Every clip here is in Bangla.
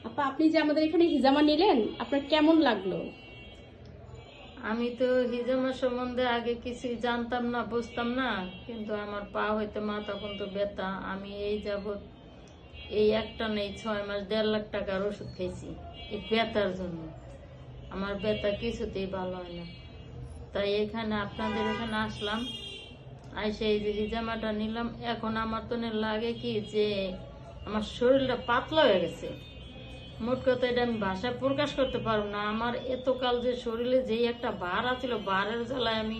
আপা, আপনি যে আমাদের এখানে হিজামা নিলেন, আপনার কেমন লাগলো? আমি তো হিজামা সম্বন্ধে আগে কিছুই জানতাম না, বুঝতাম না, কিন্তু আমার পা হইতে মাথা পর্যন্ত ব্যথা। আমি এই যাবৎ এই একটা নেই 6 মাস 1.5 লাখ টাকার ওষুধ খাইছি এই ব্যথার জন্য। আমার ব্যথা কিছুতেই ভালো হয় না, তাই এখানে আপনাদের এখানে আসলাম, আইসে এই যে হিজামাটা নিলাম। এখন আমার তো লাগে কি যে আমার শরীরটা পাতলা হয়ে গেছে। মোট কথা এটা আমি ভাষায় প্রকাশ করতে পারবো না। আমার এতকাল যে শরীরে যেই একটা ভার আছিল, ভারের জ্বালায় আমি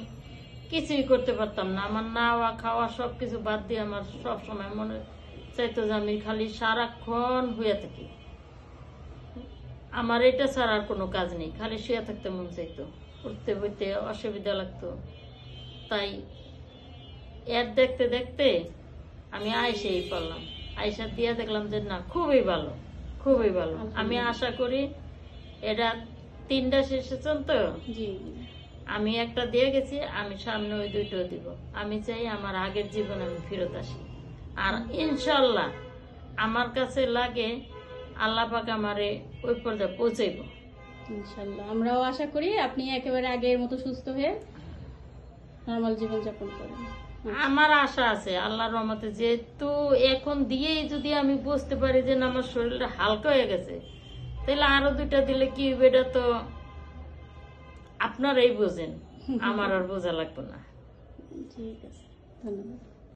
কিছুই করতে পারতাম না। আমার নাওয়া খাওয়া সবকিছু বাদ দিয়ে আমার সব সময় মনে চাইতো যে আমি খালি সারাক্ষণ হইয়া থাকি। আমার এটা ছাড়া আর কোনো কাজ নেই, খালি শুয়ে থাকতে মন চাইতো, উঠতে বইতে অসুবিধা লাগতো। তাই এর দেখতে দেখতে আমি আইসেই পড়লাম। আইসা দিয়ে দেখলাম যে না, খুবই ভালো, খুবই ভালো। আমি আশা করি এটা 3টা সেশন তো, জি, আমি একটা দিয়ে গেছি, আমি সামনে ওই 2টো দিব। আমি চাই আমার আগের জীবন আমি ফেরত আসি। আর ইনশাল্লাহ আমার কাছে লাগে আল্লাহ পাক আমারে ওই পর্যায়ে পৌঁছাইব ইনশাল্লাহ। আমরাও আশা করি আপনি একেবারে আগের মতো সুস্থ হয়ে নর্মাল জীবনযাপন করেন। আমার আশা আছে আল্লাহর রহমতে। যেহেতু এখন দিয়েই যদি আমি বুঝতে পারি যে না আমার শরীরটা হালকা হয়ে গেছে, তাহলে আরো 2টা দিলে কি হবে এটা তো আপনারাই বোঝেন, আমার আর বোঝা লাগবে না। ঠিক আছে, ধন্যবাদ।